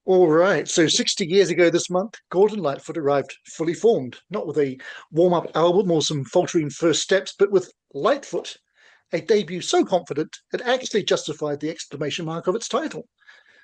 All right. So 60 years ago this month, Gordon Lightfoot arrived fully formed, not with a warm-up album or some faltering first steps, but with Lightfoot, a debut so confident it actually justified the exclamation mark of its title.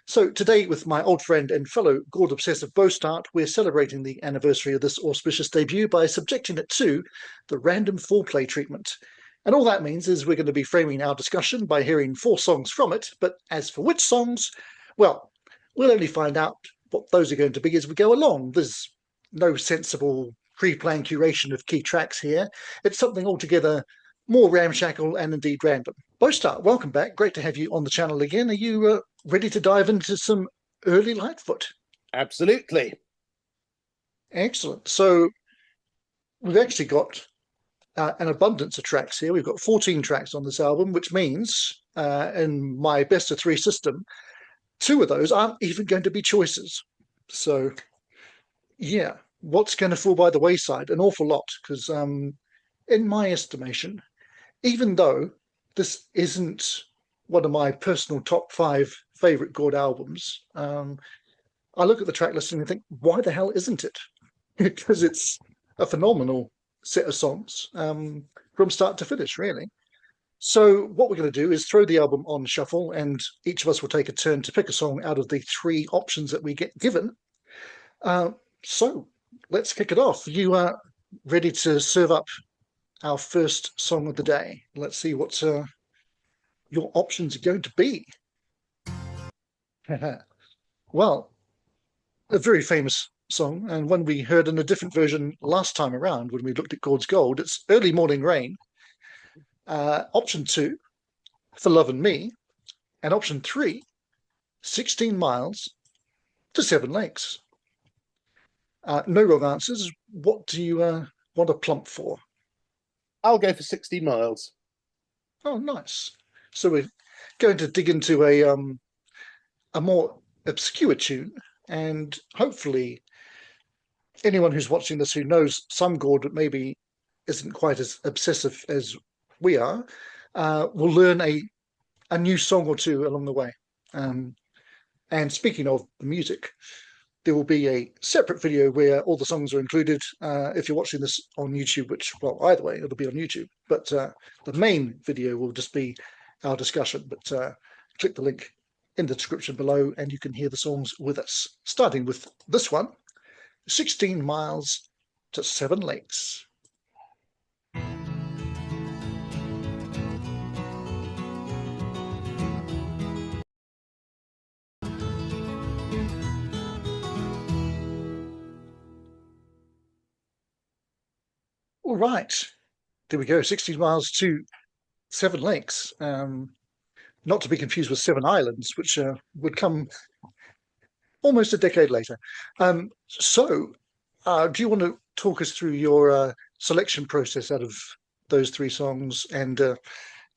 So today, with my old friend and fellow Gord obsessive Bostart, we're celebrating the anniversary of this auspicious debut by subjecting it to the random foreplay treatment. And all that means is we're going to be framing our discussion by hearing four songs from it, but as for which songs, well, we'll only find out what those are going to be as we go along. There's no sensible pre-planned curation of key tracks here. It's something altogether more ramshackle and indeed random. Bostart, welcome back. Great to have you on the channel again. Are you ready to dive into some early Lightfoot? Absolutely. Excellent. So we've actually got an abundance of tracks here. We've got 14 tracks on this album, which means in my best of three system, two of those aren't even going to be choices. So yeah, what's going to fall by the wayside? An awful lot, because in my estimation, even though this isn't one of my personal top five favorite Gord albums, I look at the track listing and think, why the hell isn't it? Because it's a phenomenal set of songs from start to finish, really. So what we're going to do is throw the album on shuffle, and each of us will take a turn to pick a song out of the three options that we get given. Uh, so let's kick it off. You are ready to serve up our first song of the day. Let's see what your options are going to be. Well, a very famous song, and one we heard in a different version last time around when we looked at Gord's Gold. It's Early Morning Rain. Option two, For Lovin Me. And option three, 16 Miles to Seven Lakes. No wrong answers. What do you want to plump for? I'll go for 60 miles. Oh, nice. So we're going to dig into a more obscure tune, and hopefully anyone who's watching this who knows some Gord but maybe isn't quite as obsessive as we are will learn a new song or two along the way. And speaking of the music, there will be a separate video where all the songs are included. If you're watching this on YouTube, which, well, either way, it'll be on YouTube. But the main video will just be our discussion. But click the link in the description below and you can hear the songs with us. Starting with this one, 16 Miles to Seven Lakes. All right, there we go. 16 miles to Seven Lakes. Not to be confused with Seven Islands, which would come almost a decade later. Do you want to talk us through your selection process out of those three songs and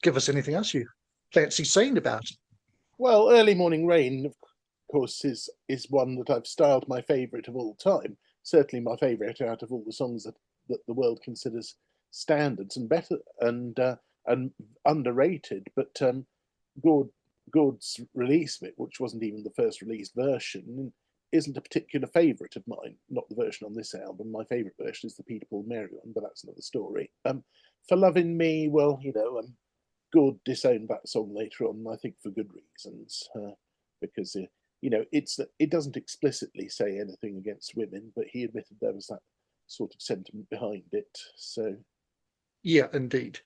give us anything else you fancy saying about it? Well, Early Morning Rain, of course, is one that I've styled my favourite of all time. Certainly my favourite out of all the songs that the world considers standards and better and underrated. But Gord's release of it, which wasn't even the first released version, isn't a particular favourite of mine. Not the version on this album. My favourite version is the Peter Paul Mary one, but that's another story. For Loving Me, well, Gord disowned that song later on, I think for good reasons, because it doesn't explicitly say anything against women, but he admitted there was that sort of sentiment behind it. So Yeah, indeed.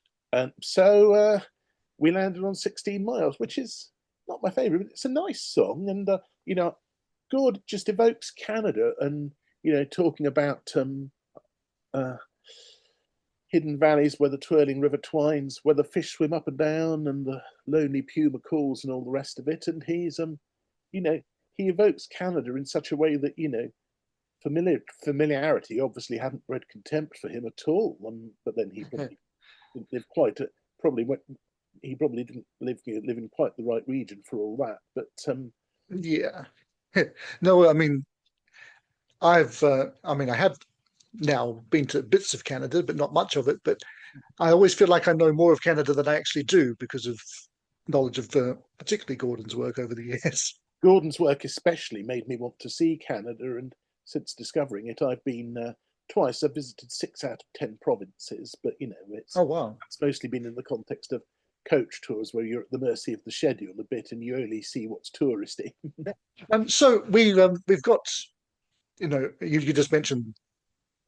so we landed on 16 Miles, which is not my favourite, but it's a nice song, and Gord just evokes Canada, and talking about hidden valleys where the twirling river twines, where the fish swim up and down, and the lonely puma calls, and all the rest of it. And he's he evokes Canada in such a way that familiarity obviously hadn't bred contempt for him at all. But then he probably didn't live quite probably went, he probably didn't live in quite the right region for all that. But Yeah. No, I mean, I have now been to bits of Canada, but not much of it. But I always feel like I know more of Canada than I actually do because of knowledge of particularly Gordon's work over the years. Gordon's work especially made me want to see Canada, and since discovering it, I've been twice. I've visited 6 out of 10 provinces, but Oh wow. it's mostly been in the context of coach tours where you're at the mercy of the schedule a bit, and you only see what's touristy. So we've got, you just mentioned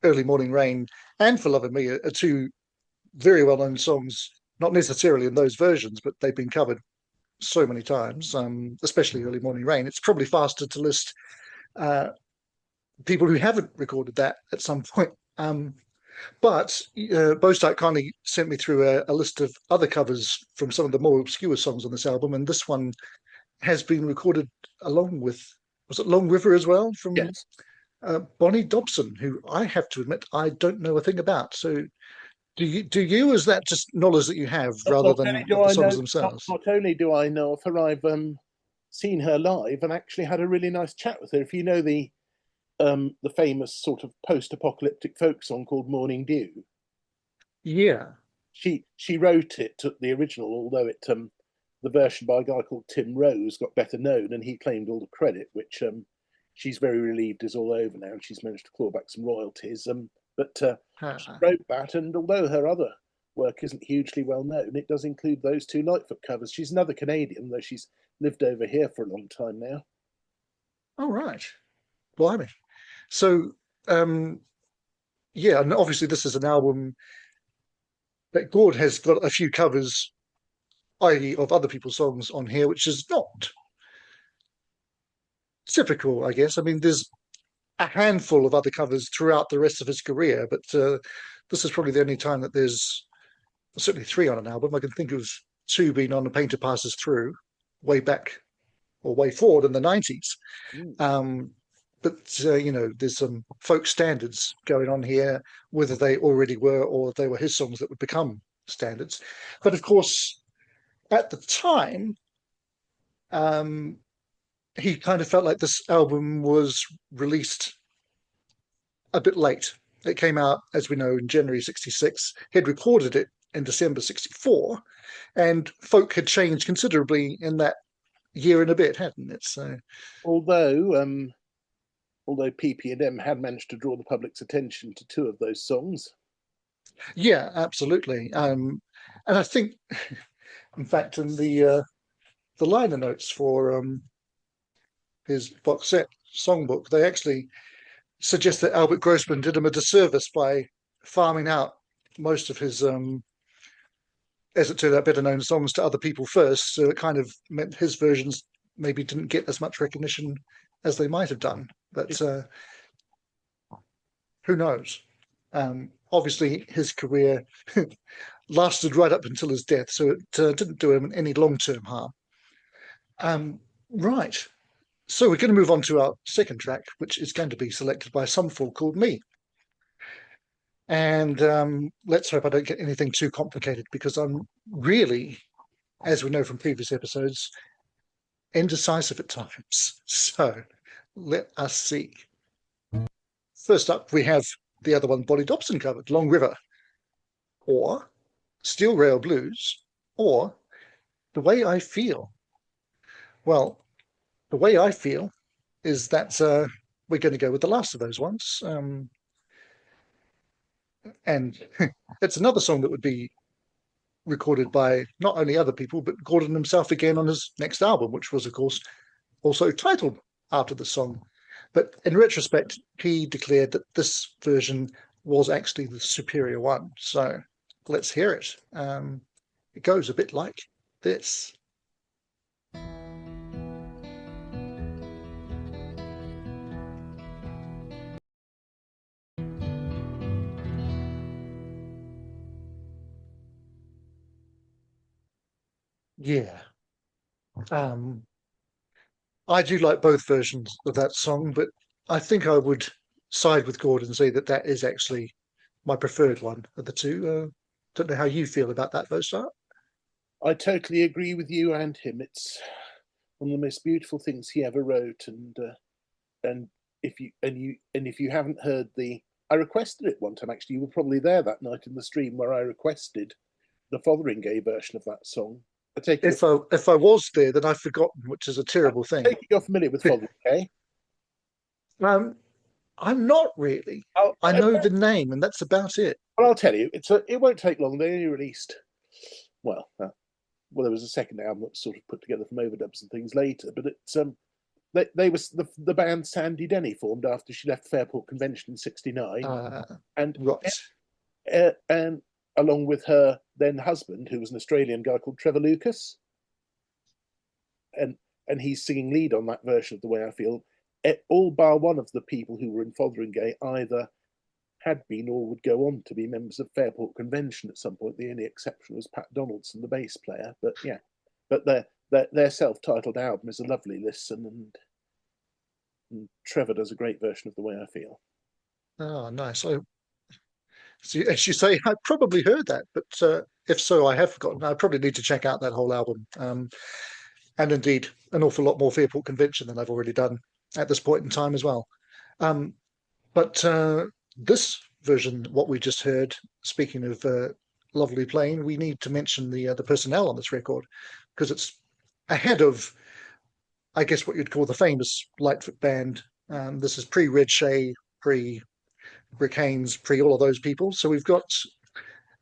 Early Morning Rain and For Loving Me are two very well-known songs, not necessarily in those versions, but they've been covered so many times, especially Early Morning Rain. It's probably faster to list uh, people who haven't recorded that at some point. But Bostart kindly sent me through a list of other covers from some of the more obscure songs on this album, and this one has been recorded along with, was it Long River as well, from Yes. Bonnie Dobson, who I have to admit I don't know a thing about. So do you, is that just knowledge that you have rather Not only than do of the I songs know, themselves? not only do I know of her, I've seen her live and actually had a really nice chat with her. If you know the famous sort of post-apocalyptic folk song called Morning Dew, Yeah. she wrote it, the original, although the version by a guy called Tim Rose got better known, and he claimed all the credit, which she's very relieved is all over now, and she's managed to claw back some royalties. But she wrote that, and although her other work isn't hugely well known, it does include those two Lightfoot covers. She's another Canadian, though she's lived over here for a long time now. All right. Blimey. So, um, yeah, and obviously this is an album that Gord has got a few covers, i.e., of other people's songs on here, which is not typical, I guess. I mean, there's a handful of other covers throughout the rest of his career, but this is probably the only time that there's certainly three on an album. I can think of two being on The Painter Passes Through, way back or way forward in the 90s. Mm. But there's some folk standards going on here, whether they already were or they were his songs that would become standards. But of course, at the time, um, he kind of felt like this album was released a bit late. It came out, as we know, in January '66. He'd recorded it in December '64, and folk had changed considerably in that year and a bit, hadn't it? So, Although PP&M had managed to draw the public's attention to two of those songs. yeah, absolutely. And I think, in fact, in the liner notes for his box set songbook, they actually suggest that Albert Grossman did him a disservice by farming out most of his, as it turned out, better known songs to other people first. So it kind of meant his versions maybe didn't get as much recognition as they might have done. But who knows? Obviously, his career lasted right up until his death, so it didn't do him any long-term harm. Right. So we're going to move on to our second track, which is going to be selected by Some Fool Called Me. And let's hope I don't get anything too complicated, because I'm really, as we know from previous episodes, indecisive at times. So let us see. First up, we have the other one Bonnie Dobson covered, Long River, or Steel Rail Blues, or The Way I Feel. Well, the way I feel is that we're going to go with the last of those ones. And it's another song that would be recorded by not only other people, but Gordon himself again on his next album, which was, of course, also titled after the song. But in retrospect, he declared that this version was actually the superior one. So let's hear it. It goes a bit like this. Yeah. Um, I do like both versions of that song, but I think I would side with Gordon and say that that is actually my preferred one of the two. Don't know how you feel about that, Bostart. I totally agree with you and him. It's one of the most beautiful things he ever wrote, and if you haven't heard I requested it one time. Actually, you were probably there that night in the stream where I requested the Fotheringay version of that song, if I was there, then I've forgotten, which is a terrible I thing. take it you're familiar with Fog, okay? Um, I'm not really. I'll, I know the name, and that's about it. well, I'll tell you. It won't take long. They only released well, there was a second album that was sort of put together from overdubs and things later, but it's they was the band Sandy Denny formed after she left Fairport Convention in '69, and Right. and along with her then husband, who was an Australian guy called Trevor Lucas, and he's singing lead on that version of The Way I Feel. All bar one of the people who were in Fotheringay either had been or would go on to be members of Fairport Convention at some point. The only exception was Pat Donaldson, the bass player. But yeah, but their self-titled album is a lovely listen, and Trevor does a great version of The Way I Feel. Oh, nice. So, as you say, I probably heard that, but if so, I have forgotten. I probably need to check out that whole album. And indeed, an awful lot more Fairport Convention than I've already done at this point in time as well. But this version, what we just heard, speaking of lovely playing, we need to mention the personnel on this record because it's ahead of, I guess, what you'd call the famous Lightfoot band. This is pre-Red Shea, pre-Rick Haynes, pre all of those people. So we've got,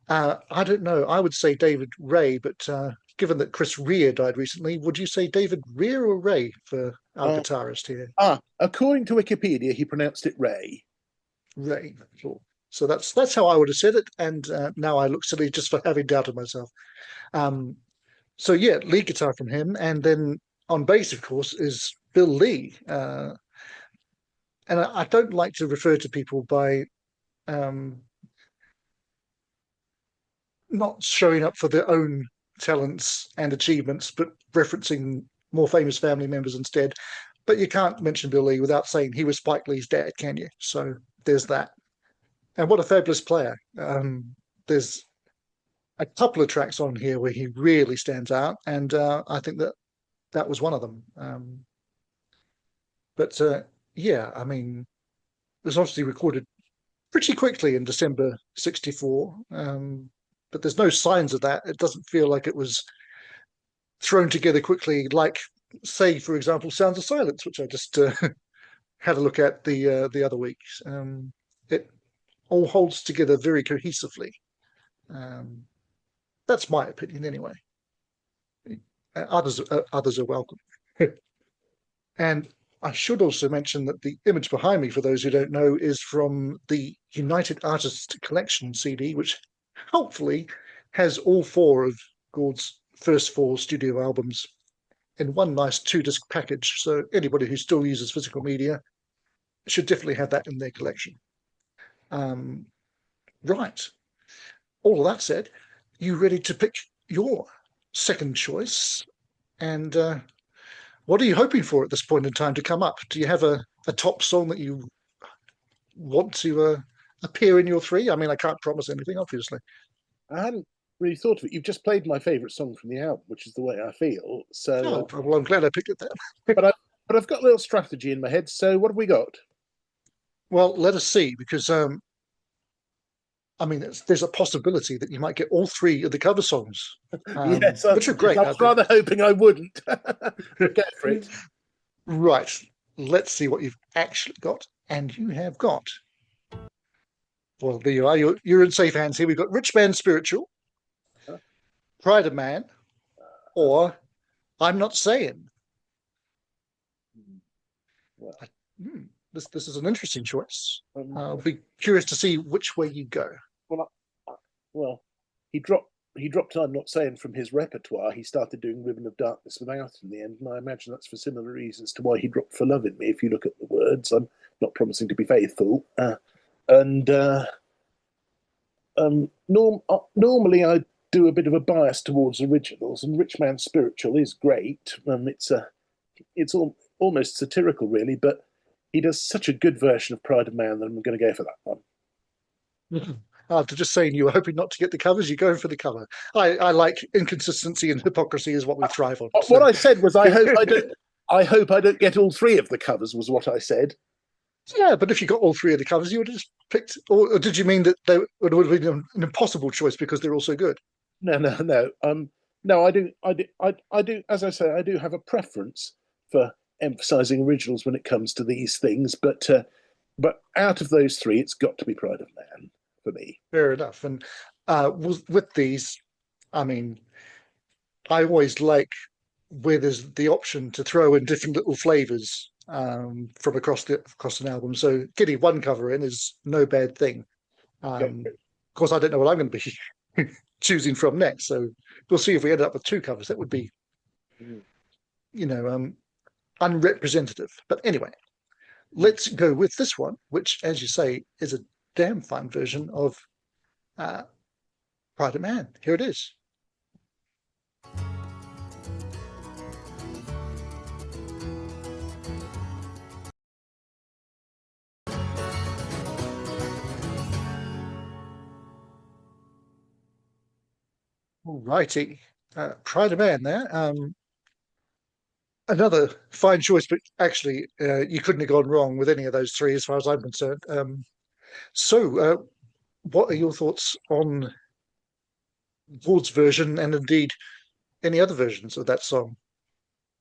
I don't know, I would say David Ray, but given that Chris Rea died recently, would you say David Rea or Ray for our guitarist here? According to Wikipedia, he pronounced it Ray. Ray. So that's how I would have said it, and now I look silly just for having doubted myself. So yeah, lead guitar from him, and then on bass, of course, is Bill Lee. And I don't like to refer to people by not showing up for their own talents and achievements, but referencing more famous family members instead. But you can't mention Bill Lee without saying he was Spike Lee's dad, can you? So there's that. And what a fabulous player. There's a couple of tracks on here where he really stands out, and I think that was one of them. But yeah, I mean, it was obviously recorded pretty quickly in December '64, but there's no signs of that. It doesn't feel like it was thrown together quickly, like, say, for example, Sounds of Silence, which I just had a look at the other week. It all holds together very cohesively. That's my opinion, anyway. Others are welcome. And I should also mention that the image behind me, for those who don't know, is from the United Artists Collection CD, which hopefully has all four of Gord's first four studio albums in one nice 2-disc package. So anybody who still uses physical media should definitely have that in their collection. Right. All of that said, you ready to pick your second choice? And what are you hoping for at this point in time to come up? Do you have a top song that you want to appear in your three? I mean, I can't promise anything, obviously. I hadn't really thought of it. You've just played my favourite song from the album, which is The Way I Feel. So, well, I'm glad I picked it then. but I've got a little strategy in my head. So, what have we got? Well, let us see, because I mean, there's a possibility that you might get all three of the cover songs, yes, which are great. I was rather hoping I wouldn't. Go for it. Right. Let's see what you've actually got. And you have got. Well, there you are. You're in safe hands here. We've got Rich Man Spiritual, Pride of Man, or I'm Not Saying. Well, this is an interesting choice. I'll be curious to see which way you go. Well, he dropped I'm Not Saying from his repertoire. He started doing Ribbon of Darkness without in the end, and I imagine that's for similar reasons to why he dropped For Lovin Me. If you look at the words, I'm not promising to be faithful. Normally I do a bit of a bias towards originals, and Rich Man Spiritual is great. It's almost satirical, really, but he does such a good version of Pride of Man that I'm going to go for that one. After just saying you were hoping not to get the covers, you're going for the cover. I like inconsistency and hypocrisy is what we thrive on. What I said was I hope I don't get all three of the covers, was what I said. Yeah, but if you got all three of the covers, you would have just picked. Or did you mean that it would have been an impossible choice because they're all so good? No. No, I do. As I say, I do have a preference for emphasising originals when it comes to these things. But out of those three, it's got to be Pride of Man for me. Fair enough. And with these, I mean, I always like where there's the option to throw in different little flavors from across an album. So getting one cover in is no bad thing. Yeah, Of course, I don't know what I'm going to be choosing from next. So we'll see if we end up with two covers. That would be, you know, unrepresentative. But anyway, let's go with this one, which, as you say, is a damn fine version of uh, Pride Man. Here it is. All righty. Pride of Man there. Another fine choice, but actually, you couldn't have gone wrong with any of those three, as far as I'm concerned. What are your thoughts on Gord's version, and indeed any other versions of that song?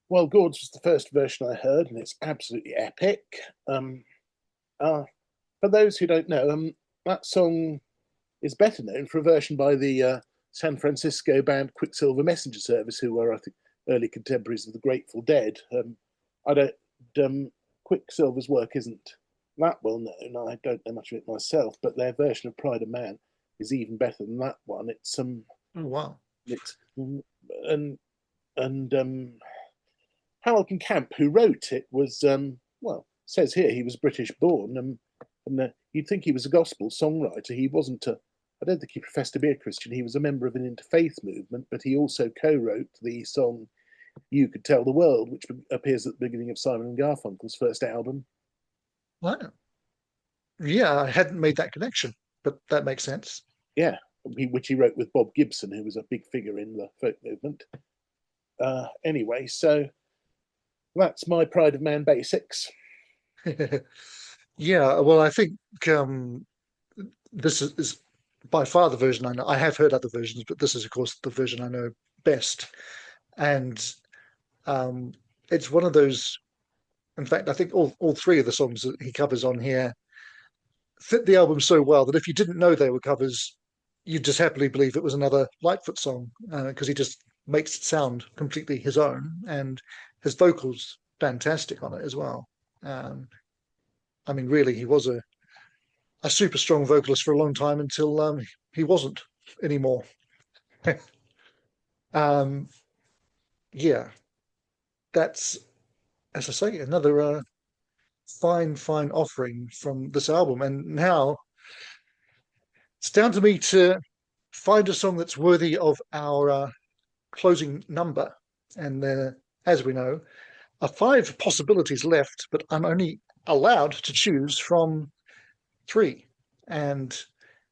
well, Gord's was the first version I heard, and it's absolutely epic. Um, uh, for those who don't know, that song is better known for a version by the San Francisco band Quicksilver Messenger Service, who were, I think, early contemporaries of the Grateful Dead. I don't. Quicksilver's work isn't that well known. I don't know much of it myself, but their version of Pride of Man is even better than that one. Oh, wow. It's and Hamilton Camp, who wrote it, was well, says here he was British born, and you'd think he was a gospel songwriter. He wasn't a. I don't think he professed to be a Christian. He was a member of an interfaith movement, but he also co-wrote the song "You Could Tell the World," which appears at the beginning of Simon and Garfunkel's first album. Wow. Yeah, I hadn't made that connection, but that makes sense. Yeah, which he wrote with Bob Gibson, who was a big figure in the folk movement. Anyway, so that's my Pride of Man basics. Yeah, well, I think um, this is by far the version I know. I have heard other versions, but this is, of course, the version I know best. And um, it's one of those. In fact, I think all three of the songs that he covers on here fit the album so well that if you didn't know they were covers, you'd just happily believe it was another Lightfoot song because he just makes it sound completely his own, and his vocals fantastic on it as well. Um, I mean, really, he was a super strong vocalist for a long time until he wasn't anymore. um, yeah, that's, as I say, another fine offering from this album. And now it's down to me to find a song that's worthy of our closing number. And as we know, are five possibilities left, but I'm only allowed to choose from three. And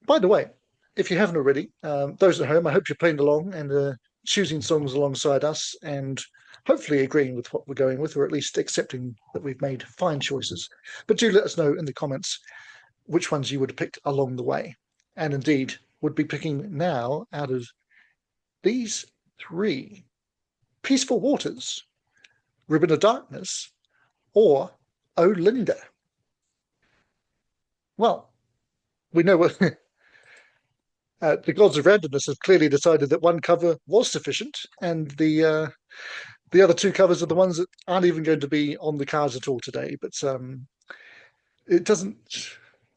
by the way, if you haven't already, those at home, I hope you're playing along and choosing songs alongside us and hopefully agreeing with what we're going with, or at least accepting that we've made fine choices. But do let us know in the comments which ones you would have picked along the way, and indeed would be picking now out of these three: Peaceful Waters, Ribbon of Darkness, or Oh Linda. Well, we know what the gods of randomness have clearly decided that one cover was sufficient, and the other two covers are the ones that aren't even going to be on the cards at all today. But it doesn't.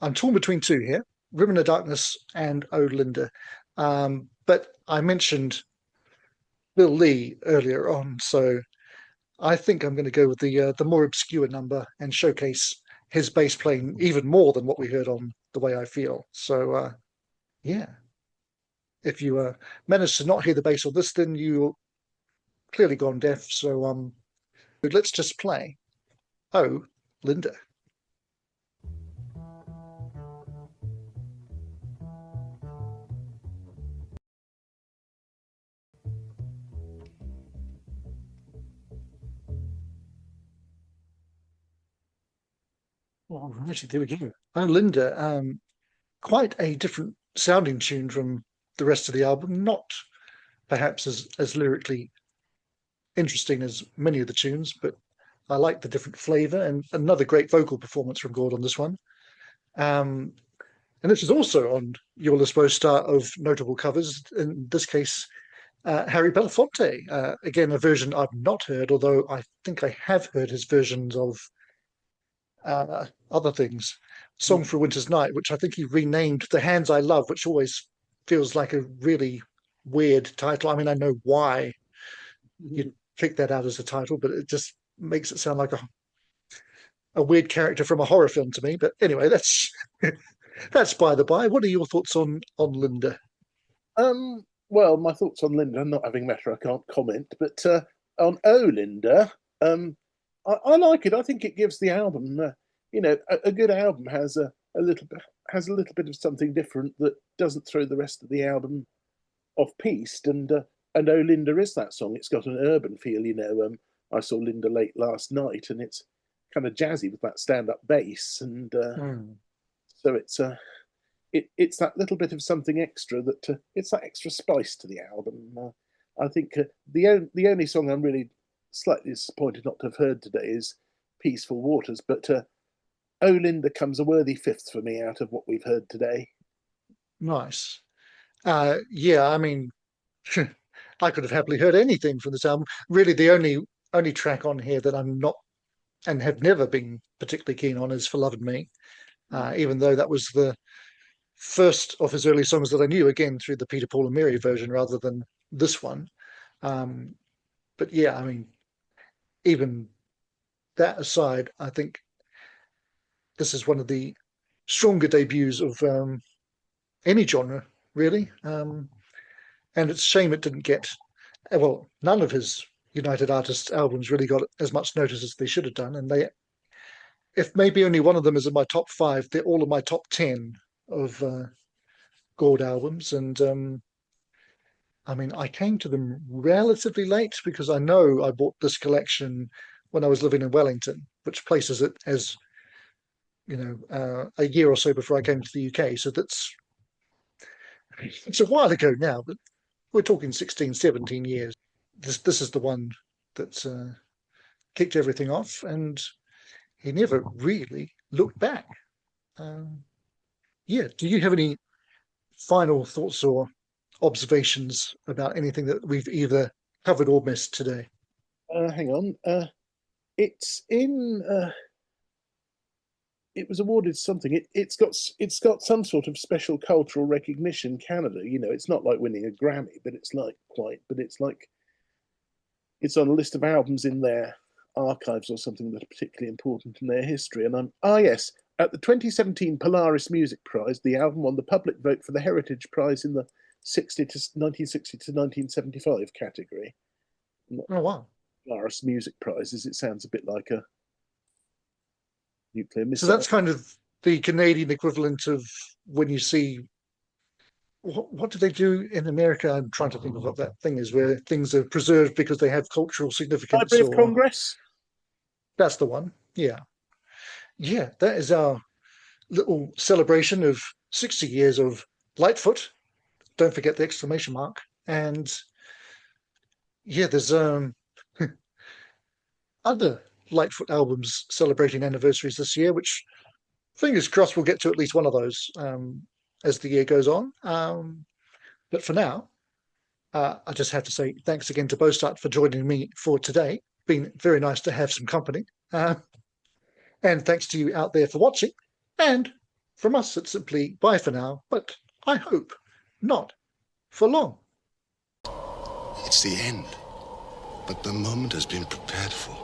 I'm torn between two here: Ribbon of Darkness and Oh Linda. But I mentioned Bill Lee earlier on, so I think I'm going to go with the more obscure number and showcase his bass playing even more than what we heard on The Way I Feel. So yeah, if you manage to not hear the bass on this, then you clearly gone deaf. So let's just play Oh Linda. All righty, there we go. Oh Linda, quite a different sounding tune from the rest of the album. Not perhaps as lyrically interesting as many of the tunes, but I like the different flavour, and another great vocal performance from Gord on this one. Um, and this is also on your list, Bostart, of notable covers. In this case, Harry Belafonte. Again, a version I've not heard, although I think I have heard his versions of other things. Song for a Winter's Night, which I think he renamed The Hands I Love, which always feels like a really weird title. I mean, I know why you'd pick that out as a title, but it just makes it sound like a weird character from a horror film to me. But anyway, that's by the by. What are your thoughts on Linda? Well, my thoughts on Linda, not having met her, I can't comment. But on Oh Linda, I like it. I think it gives the album, a good album has a little bit of something different that doesn't throw the rest of the album off piste. And Oh Linda is that song. It's got an urban feel. I saw Linda late last night, and it's kind of jazzy with that stand-up bass, and so it's that little bit of something extra that it's that extra spice to the album. I think the only song I'm really slightly disappointed not to have heard today is Peaceful Waters, but Oh Linda comes a worthy fifth for me out of what we've heard today. Nice. Yeah, I mean, I could have happily heard anything from this album. Really, the only track on here that I'm not and have never been particularly keen on is For Lovin Me, even though that was the first of his early songs that I knew, again through the Peter, Paul and Mary version rather than this one. But yeah, I mean, even that aside, I think this is one of the stronger debuts of any genre, really. And it's a shame it didn't get, well, none of his United Artists albums really got as much notice as they should have done. And if maybe only one of them is in my top 5, they're all in my top 10 of Gord albums. And I mean, I came to them relatively late because I know I bought this collection when I was living in Wellington, which places it as, a year or so before I came to the UK. So it's a while ago now, but we're talking 16, 17 years. This is the one that's kicked everything off, and he never really looked back. Yeah, do you have any final thoughts or observations about anything that we've either covered or missed today? Hang on, it's in. It was awarded something. It's got some sort of special cultural recognition. Canada, it's not like winning a Grammy, but it's like it's on a list of albums in their archives or something that are particularly important in their history. And yes, at the 2017 Polaris Music Prize, the album won the public vote for the Heritage Prize in the 1960 to 1975 category. Oh wow! Polaris Music Prizes. It sounds a bit like a nuclear missile. So that's kind of the Canadian equivalent of when you see what do they do in America? I'm trying to think of what that thing is, where things are preserved because they have cultural significance. Library of Congress. That's the one. Yeah, yeah. That is our little celebration of 60 years of Lightfoot. Don't forget the exclamation mark. And yeah, there's other Lightfoot albums celebrating anniversaries this year, which fingers crossed we'll get to at least one of those as the year goes on. But for now, I just have to say thanks again to Bostart for joining me for today. Been very nice to have some company. And thanks to you out there for watching. And from us, it's simply bye for now, but I hope not for long. It's the end, but the moment has been prepared for.